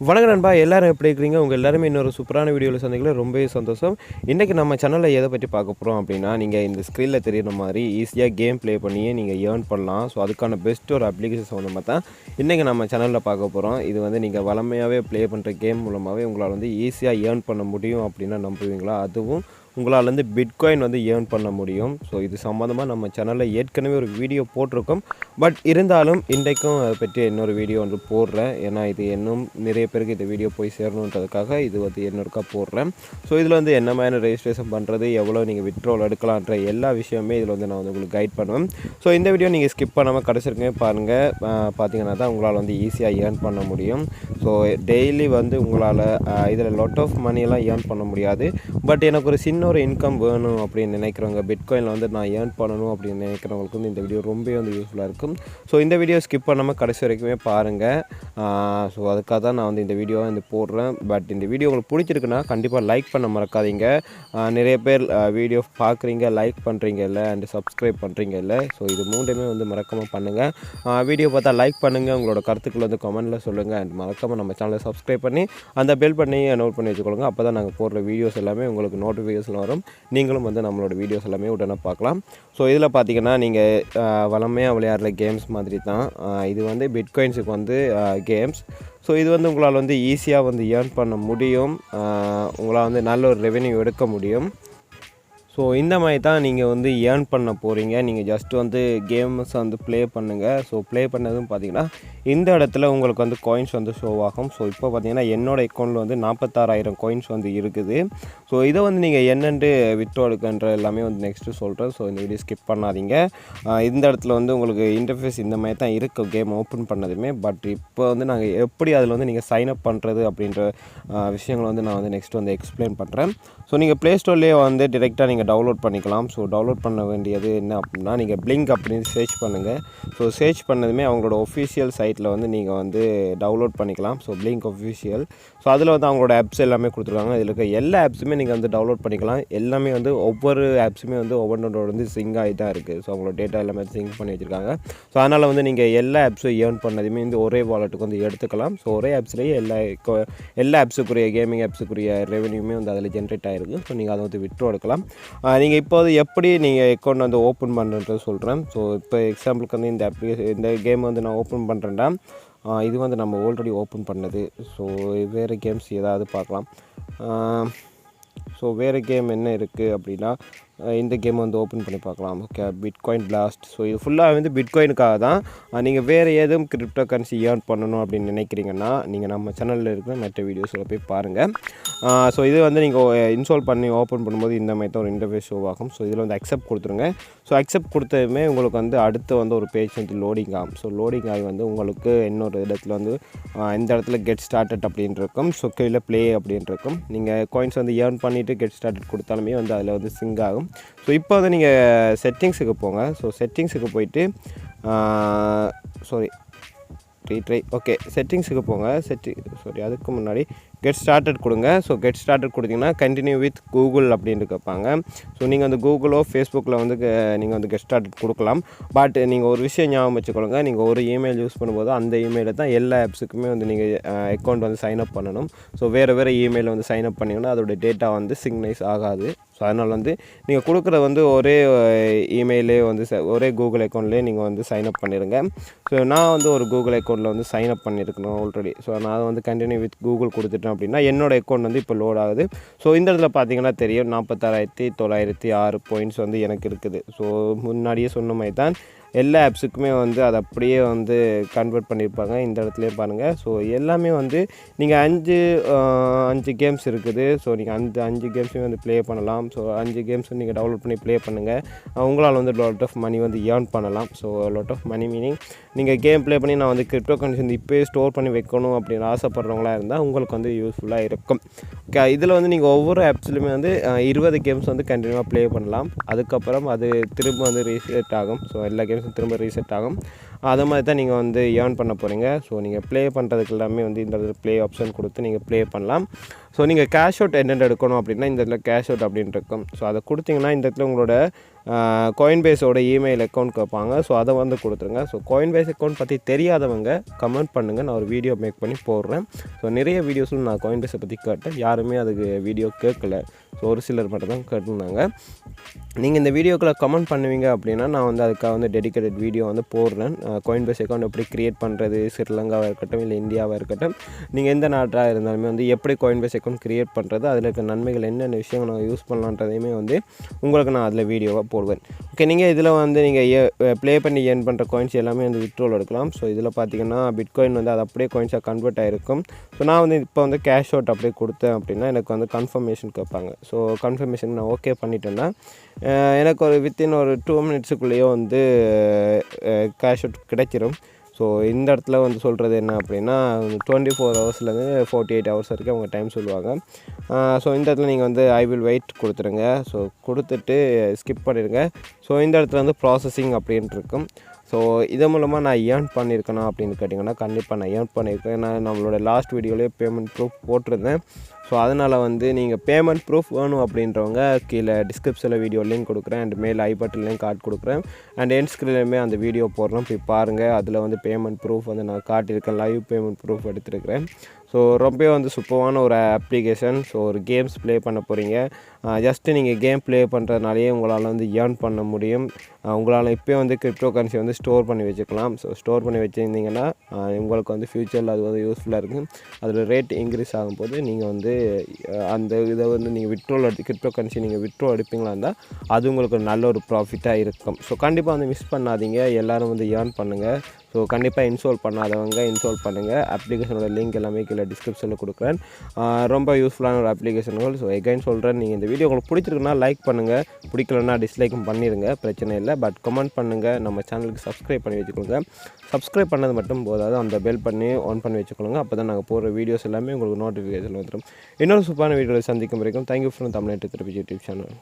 வணக்கம் நண்பா, எல்லாரும் எப்படி இருக்கிறீங்க? உங்கள் எல்லாருமே இன்னொரு சூப்பரான வீடியோவில் சந்திக்கல ரொம்பவே சந்தோஷம். இன்றைக்கி நம்ம சேனலில் எதை பற்றி பார்க்க போகிறோம் அப்படின்னா, நீங்கள் இந்த ஸ்க்ரீனில் தெரியுற மாதிரி ஈஸியாக கேம் ப்ளே பண்ணியே நீங்கள் ஏர்ன் பண்ணலாம். ஸோ அதுக்கான பெஸ்ட் ஒரு அப்ளிகேஷன் சம்மந்தமாக தான் இன்றைக்கி நம்ம சேனலில் பார்க்க போகிறோம். இது வந்து நீங்கள் வளமையாகவே ப்ளே பண்ணுற கேம் மூலமாகவே உங்களால் வந்து ஈஸியாக ஏர்ன் பண்ண முடியும் அப்படின்னா நம்புவீங்களா? அதுவும் உங்களால் வந்து பிட்காயின் வந்து ஏர்ன் பண்ண முடியும். ஸோ இது சம்மந்தமாக நம்ம சேனலில் ஏற்கனவே ஒரு வீடியோ போட்டிருக்கோம். பட் இருந்தாலும் இன்றைக்கும் அதை பற்றி இன்னொரு வீடியோ வந்து போடுறேன். ஏன்னா இது இன்னும் நிறைய பேருக்கு இந்த வீடியோ போய் சேரணுன்றதுக்காக இது வந்து இன்னொருக்கா போடுறேன். ஸோ இதில் வந்து என்ன மாதிரி ரெஜிஸ்ட்ரேஷன் பண்ணுறது, எவ்வளோ நீங்கள் விட்ரோல் எடுக்கலான்ற எல்லா விஷயமே இதில் வந்து நான் வந்து உங்களுக்கு கைட் பண்ணுவேன். ஸோ இந்த வீடியோ நீங்கள் ஸ்கிப் பண்ணாமல் கடைசிருக்கே பாருங்கள். பார்த்தீங்கன்னா தான் உங்களால் வந்து ஈஸியாக ஏர்ன் பண்ண முடியும். ஸோ டெய்லி வந்து உங்களால் இதில் லாட் ஆஃப் மணியெல்லாம் ஏர்ன் பண்ண முடியாது. பட் எனக்கு ஒரு சின்ன ஒரு இன்கம் வேணும் அப்படின்னு நினைக்கிறவங்க, பிட்காயினில் வந்து நான் ஏர்ன் பண்ணணும் அப்படின்னு நினைக்கிறவங்களுக்கு வந்து இந்த வீடியோ ரொம்ப வந்து யூஸ்ஃபுல்லாக இருக்கும். ஸோ இந்த வீடியோ ஸ்கிப் பண்ணாமல் கடைசி வரைக்குமே பாருங்கள். ஸோ அதுக்காக தான் நான் வந்து இந்த வீடியோவை வந்து போடுறேன். பட் இந்த வீடியோ உங்களுக்கு பிடிச்சிருக்குன்னா கண்டிப்பாக லைக் பண்ண மறக்காதீங்க. நிறைய பேர் வீடியோ பார்க்குறீங்க, லைக் பண்ணுறீங்க இல்லை, அண்ட் சப்ஸ்கிரைப் பண்ணுறீங்க இல்லை. ஸோ இது மூணுமே வந்து மறக்காமல் பண்ணுங்கள். வீடியோ பார்த்தா லைக் பண்ணுங்கள், உங்களோட கருத்துக்கள் வந்து கமெண்ட்டில் சொல்லுங்கள். அண்ட் மறக்காமல் நம்ம சேனலை சப்ஸ்கிரைப் பண்ணி அந்த பெல் பண்ணி நோட் பண்ணி வச்சுக்கொள்ளுங்க. அப்போ தான் நாங்கள் போடுற வீடியோஸ் எல்லாமே உங்களுக்கு நோட்டிஃபிகேஷன் வரும். நீங்களும் வந்து நம்மளோட வீடியோஸ் எல்லாமே உடனே பார்க்கலாம். ஸோ இதில் பார்த்தீங்கன்னா நீங்கள் வளமையாக விளையாடுற கேம்ஸ் மாதிரி தான் இது வந்து பிட்காயின்ஸுக்கு வந்து கேம்ஸ். ஸோ இது வந்து உங்களால் வந்து ஈஸியாக வந்து ஏர்ன் பண்ண முடியும். உங்களால் வந்து நல்ல ஒரு ரெவென்யூ எடுக்க முடியும். ஸோ இந்த மாதிரி தான் நீங்கள் வந்து ஏர்ன் பண்ண போகிறீங்க. நீங்கள் ஜஸ்ட் வந்து கேம்ஸ் வந்து ப்ளே பண்ணுங்கள். ஸோ ப்ளே பண்ணதும் பார்த்தீங்கன்னா இந்த இடத்துல உங்களுக்கு வந்து காயின்ஸ் வந்து ஷோ ஆகும். ஸோ இப்போ பார்த்தீங்கன்னா என்னோடய அக்கௌண்ட்டில் வந்து 46,000 காயின்ஸ் வந்து இருக்குது. ஸோ இதை வந்து நீங்கள் என்னென்று விட்ரோ எடுக்கின்ற எல்லாமே வந்து நெக்ஸ்ட்டு சொல்கிறேன். ஸோ இந்த வீடியோ ஸ்கிப் பண்ணாதீங்க. இந்த இடத்துல வந்து உங்களுக்கு இன்டர்ஃபேஸ் இந்த மாதிரி தான் இருக்குது கேம் ஓப்பன் பண்ணதுமே. பட் இப்போ வந்து நாங்கள் எப்படி அதில் வந்து நீங்கள் சைன் அப் பண்ணுறது அப்படின்ற விஷயங்களை வந்து நான் வந்து நெக்ஸ்ட் வந்து எக்ஸ்பிளைன் பண்ணுறேன். ஸோ நீங்கள் ப்ளே ஸ்டோர்லேயே வந்து டிரெக்டாக நீங்கள் டவுன்லோட் பண்ணிக்கலாம். ஸோ டவுன்லோட் பண்ண வேண்டியது என்ன அப்படின்னா, நீங்கள் Bling அப்படின்னு சர்ச் பண்ணுங்கள். ஸோ சர்ச் பண்ணதுமே அவங்களோட ஒஃபிஷியல் சைட்டில் வந்து நீங்கள் வந்து டவுன்லோட் பண்ணிக்கலாம். So Bling official. ஸோ அதில் வந்து அவங்களோட ஆப்ஸ் எல்லாமே கொடுத்துருக்காங்க. இதில் இருக்க எல்லா ஆப்ஸுமே நீங்கள் வந்து டவுன்லோட் பண்ணிக்கலாம். எல்லாமே வந்து ஒவ்வொரு ஆப்ஸுமே வந்து ஒவ்வொன்றோட வந்து சிங்க் ஆகி தான் இருக்குது. ஸோ அவங்களோட டேட்டா எல்லாமே சிங்க் பண்ணி வச்சுருக்காங்க. ஸோ அதனால் வந்து நீங்கள் எல்லா ஆப்ஸும் ஏர்ன் பண்ணதுமே வந்து ஒரே வாலெட்டுக்கு வந்து எடுத்துக்கலாம். ஸோ ஒரே ஆப்ஸ்லேயே எல்லா ஆப்ஸுக்குரிய கேமிங் ஆப்ஸுக்குரிய ரெவென்யூமே வந்து அதில் ஜென்ரேட் ஆகிருக்கு. ஸோ நீங்கள் அதை வந்து விட்ரோ எடுக்கலாம். நீங்கள் இப்போது எப்படி நீங்கள் அக்கௌண்ட் வந்து ஓப்பன் பண்ணுறது சொல்கிறேன். ஸோ இப்போ எக்ஸாம்பிளுக்கு வந்து இந்த கேம் வந்து நான் ஓப்பன் பண்ணுறேன்டா. இது வந்து நம்ம ஆல்ரெடி ஓப்பன் பண்ணது. ஸோ வேறு கேம்ஸ் ஏதாவது பார்க்கலாம். ஸோ வேறு கேம் என்ன இருக்குது அப்படின்னா, இந்த கேம் வந்து ஓப்பன் பண்ணி பார்க்கலாம். Okay, bitcoin blast. ஸோ இது ஃபுல்லாக வந்து பிட்காயினுக்காக தான். நீங்கள் வேறு எதுவும் கிரிப்டோ கரன்சி ஏர்ன் பண்ணணும் அப்படின்னு நினைக்கிறீங்கன்னா நீங்கள் நம்ம சேனலில் இருக்கிற மற்ற வீடியோஸில் போய் பாருங்கள். ஸோ இது வந்து நீங்கள் இன்ஸ்டால் பண்ணி ஓப்பன் பண்ணும்போது இந்த மாதிரி தான் ஒரு இன்டர்ஃபேஸ் ஷோ ஆகும். ஸோ இதில் வந்து அக்செப்ட் கொடுத்துருங்க. ஸோ அக்செப்ட் கொடுத்ததுமே உங்களுக்கு வந்து அடுத்து வந்து ஒரு பேஜ் வந்து லோடிங் ஆகும். ஸோ லோடிங் ஆகி வந்து உங்களுக்கு இன்னொரு இடத்துல வந்து இந்த இடத்துல கெட் ஸ்டார்டட் அப்படின்னு இருக்கும். ஸோ கீழே ப்ளே அப்படின்னு இருக்கும். நீங்கள் காயின்ஸ் வந்து ஏர்ன் பண்ணிவிட்டு கெட் ஸ்டார்டட் கொடுத்தாலுமே வந்து அதில் வந்து சிங்க் ஆகும். ஸோ இப்போ வந்து நீங்கள் செட்டிங்ஸுக்கு போங்க. ஸோ செட்டிங்ஸுக்கு போயிட்டு ஓகே, செட்டிங்ஸுக்கு போங்க. அதுக்கு முன்னாடி கெட் ஸ்டார்டட் கொடுங்க. ஸோ கெட் ஸ்டார்டட் கொடுத்தீங்கன்னா கண்டினியூ வித் கூகுள் அப்படின்னு கேட்பாங்க. ஸோ நீங்கள் வந்து கூகுளோ ஃபேஸ்புக்கில் வந்து நீங்கள் வந்து கெட் ஸ்டார்டட் கொடுக்கலாம். பட் நீங்கள் ஒரு விஷயம் ஞாபகம் வச்சுக்கொள்ளுங்க, நீங்கள் ஒரு இமெயில் யூஸ் பண்ணும்போது அந்த இமெயிலில் தான் எல்லா ஆப்ஸுக்குமே வந்து நீங்கள் அக்கௌண்ட் வந்து சைன் அப் பண்ணணும். ஸோ வேறு இமெயில் வந்து சைன் அப் பண்ணிங்கன்னா அதோட டேட்டா வந்து சிங்க்னைஸ் ஆகாது. ஸோ அதனால் வந்து நீங்கள் கொடுக்குற வந்து ஒரே இமெயிலே வந்து ஒரே கூகுள் அக்கௌண்ட்லேயே நீங்கள் வந்து சைன் அப் பண்ணிடுங்க. ஸோ நான் வந்து ஒரு கூகுள் அக்கௌண்ட்டில் வந்து சைன் அப் பண்ணியிருக்கணும் ஆல்ரெடி. ஸோ நான் வந்து கண்டினியூ வித் கூகுள் கொடுத்துட்டேன் அப்படின்னா என்னோடய அக்கௌண்ட் வந்து இப்போ லோட் ஆகுது. ஸோ இந்த இடத்துல பார்த்தீங்கன்னா தெரியும் 46,906 பாயிண்ட்ஸ் வந்து எனக்கு இருக்குது. ஸோ முன்னாடியே சொன்ன மாதிரி தான் எல்லா ஆப்ஸுக்குமே வந்து அதை அப்படியே வந்து கன்வெர்ட் பண்ணியிருப்பாங்க. இந்த இடத்துலையே பாருங்கள். ஸோ எல்லாமே வந்து நீங்கள் 5 கேம்ஸ் இருக்குது. ஸோ நீங்கள் அந்த 5 கேம்ஸையும் வந்து ப்ளே பண்ணலாம். ஸோ 5 கேம்ஸ் நீங்கள் டவுன்லோட் பண்ணி ப்ளே பண்ணுங்கள். உங்களால் வந்து லாட் ஆஃப் மணி வந்து ஏர்ன் பண்ணலாம். So lot of money meaning நீங்கள் கேம் ப்ளே பண்ணி நான் வந்து கிரிப்டோ கரன்சி வந்து இப்போயே ஸ்டோர் பண்ணி வைக்கணும் அப்படின்னு ஆசைப்படுறவங்களா இருந்தால் உங்களுக்கு வந்து யூஸ்ஃபுல்லாக இருக்கும். ஓகே, இதில் வந்து நீங்கள் ஒவ்வொரு ஆப்ஸ்லையுமே வந்து 20 கேம்ஸ் வந்து கண்டினியூவாக ப்ளே பண்ணலாம். அதுக்கப்புறம் அது திரும்ப வந்து ரீசெட் ஆகும். ஸோ எல்லா கேம்ஸும் திரும்ப ரீசெட் ஆகும். அது மாதிரி தான் நீங்கள் வந்து ஏர்ன் பண்ண போகிறீங்க. ஸோ நீங்கள் ப்ளே பண்ணுறதுக்கு எல்லாமே வந்து இந்த இடத்துல ப்ளே ஆப்ஷன் கொடுத்து நீங்கள் ப்ளே பண்ணலாம். ஸோ நீங்கள் கேஷ் அவுட் என்னென்ன எடுக்கணும் அப்படின்னா இந்த இடத்துல கேஷ் அவுட் அப்படின்னு இருக்கும். ஸோ அதை கொடுத்தீங்கன்னா இந்த இடத்துல உங்களோட கோயின்பேஸோட இமெயில் அக்கௌண்ட் கேட்பாங்க. ஸோ அதை வந்து கொடுத்துருங்க. ஸோ கோயின்பேஸ் அக்கௌண்ட் பற்றி தெரியாதவங்க கமெண்ட் பண்ணுங்கள், நான் ஒரு வீடியோ மேக் பண்ணி போடுறேன். ஸோ நிறைய வீடியோஸில் நான் கோயின்பேஸை பற்றி கேட்டேன், யாருமே அதுக்கு வீடியோ கேட்கல. ஸோ ஒரு சிலர் மட்டும் தான் கேட்டிருந்தாங்க. நீங்கள் இந்த வீடியோக்குள்ளே கமெண்ட் பண்ணுவீங்க அப்படின்னா நான் வந்து அதுக்காக வந்து டெடிக்கேட்டட் வீடியோ வந்து போடுறேன். கோயின்பேஸ் அக்கௌண்ட் எப்படி க்ரியேட் பண்ணுறது, ஸ்ரீலங்காவாக இருக்கட்டும் இல்லை இந்தியாவாக இருக்கட்டும், நீங்கள் எந்த நாட்டாக இருந்தாலுமே வந்து எப்படி கோயின்பேஸ் அக்கௌண்ட் க்ரியேட் பண்ணுறது, அதில் இருக்க நன்மைகள் என்னென்ன விஷயங்கள் நான் யூஸ் பண்ணலான்றதையுமே வந்து உங்களுக்கு நான் அதில் வீடியோவாக போடுவேன். ஓகே, நீங்கள் இதில் வந்து நீங்கள் ப்ளே பண்ணி ஏர்ன் பண்ணுற காயின்ஸ் எல்லாமே வந்து வித்ட்ரோல் எடுக்கலாம். ஸோ இதில் பார்த்தீங்கன்னா பிட்காயின் வந்து அது அப்படியே காயின்ஸாக கன்வெர்ட் ஆகிருக்கும். ஸோ நான் வந்து இப்போ வந்து கேஷ் அவுட் அப்படியே கொடுத்தேன் அப்படின்னா எனக்கு வந்து கன்ஃபர்மேஷன் கேட்பாங்க. ஸோ கன்ஃபர்மேஷன் நான் ஓகே பண்ணிட்டேன்னா எனக்கு ஒரு வித்தின் ஒரு 2 மினிட்ஸுக்குள்ளேயோ வந்து கேஷ் அவுட் கிடைச்சிரும். ஸோ இந்த இடத்துல வந்து சொல்கிறது என்ன அப்படின்னா 24 ஹவர்ஸ்லேருந்து 48 ஹவர்ஸ் வரைக்கும் அவங்க டைம் சொல்லுவாங்க. ஸோ இந்த இடத்துல நீங்கள் வந்து ஐ வில் வெயிட் கொடுத்துருங்க. ஸோ கொடுத்துட்டு ஸ்கிப் பண்ணிடுங்க. ஸோ இந்த இடத்துல வந்து ப்ராசஸிங் அப்படின்ட்டு இருக்கும். ஸோ இதன் மூலமாக நான் ஏர்ன் பண்ணியிருக்கேனா அப்படின்னு கேட்டிங்கன்னா கண்டிப்பாக நான் ஏர்ன் பண்ணியிருக்கேன். நான் நம்மளோட லாஸ்ட் வீடியோலேயே பேமெண்ட் ப்ரூஃப் போட்டிருந்தேன். ஸோ அதனால் வந்து நீங்கள் பேமெண்ட் ப்ரூஃப் வேணும் அப்படின்றவங்க கீழே டிஸ்கிரிப்ஷனில் வீடியோ லிங்க் கொடுக்குறேன், அண்ட் மேல் ஐ பட்டன்லேயும் கார்டு கொடுக்குறேன், அண்ட் எண்ட் ஸ்க்ரீன்லேயுமே அந்த வீடியோ போடுறோம், போய் பாருங்கள். அதில் வந்து பேமெண்ட் ப்ரூஃப் வந்து நான் காட்டியிருக்கேன், லைவ் பேமெண்ட் ப்ரூஃப் எடுத்துருக்கிறேன். ஸோ ரொம்பவே வந்து சூப்பரான ஒரு அப்ளிகேஷன். ஸோ ஒரு கேம்ஸ் ப்ளே பண்ண போகிறீங்க, ஜஸ்ட்டு நீங்கள் கேம் ப்ளே பண்ணுறதுனாலேயே உங்களால் வந்து ஏர்ன் பண்ண முடியும். உங்களால் இப்போயே வந்து கிரிப்டோ கரன்சி வந்து ஸ்டோர் பண்ணி வச்சுக்கலாம். ஸோ ஸ்டோர் பண்ணி வச்சுருந்தீங்கன்னா உங்களுக்கு வந்து ஃப்யூச்சரில் அது வந்து யூஸ்ஃபுல்லாக இருக்கும். அதில் ரேட் இன்க்ரீஸ் ஆகும்போது நீங்கள் வந்து அந்த இதை வந்து நீங்கள் கிரிப்டோ கரன்சி நீங்கள் விட்ரோ எடுப்பீங்களா இருந்தால் அது உங்களுக்கு ஒரு நல்ல ஒரு ப்ராஃபிட்டாக இருக்கும். ஸோ கண்டிப்பாக வந்து மிஸ் பண்ணாதீங்க, எல்லோரும் வந்து ஏர்ன் பண்ணுங்கள். ஸோ கண்டிப்பாக இன்ஸ்டால் பண்ணாதவங்க இன்ஸ்டால் பண்ணுங்கள். அப்ளிகேஷனோட லிங்க் எல்லாமே கீழே டிஸ்கிரிப்ஷனில் கொடுக்குறேன். ரொம்ப யூஸ்ஃபுல்லான ஒரு அப்ளிகேஷன்கள். ஸோ எகைன் சொல்கிறேன், நீங்கள் இந்த வீடியோ உங்களுக்கு பிடிச்சிருக்குன்னா லைக் பண்ணுங்கள், பிடிக்கலன்னா டிஸ்லைக்கும் பண்ணிடுங்க, பிரச்சனை இல்லை. பட் கமெண்ட் பண்ணுங்கள், நம்ம சேனலுக்கு சப்ஸ்கிரைப் பண்ணி வச்சுக்கோங்க. சப்ஸ்கிரைப் பண்ணது மட்டும் போதாது, அந்த பெல் பண்ணி ஆன் பண்ணி வச்சுக்கோங்க. அப்போ தான் நாங்கள் போடுற வீடியோஸ் எல்லாமே உங்களுக்கு நோட்டிஃபிகேஷன் வந்துடும். இன்னொரு சூப்பரான வீடியோவில் சந்திக்கும் வரைக்கும் தேங்க்யூ ஃப்ரம் தமிழ்நாட்டு தெரபி யூடியூப் சேனல்.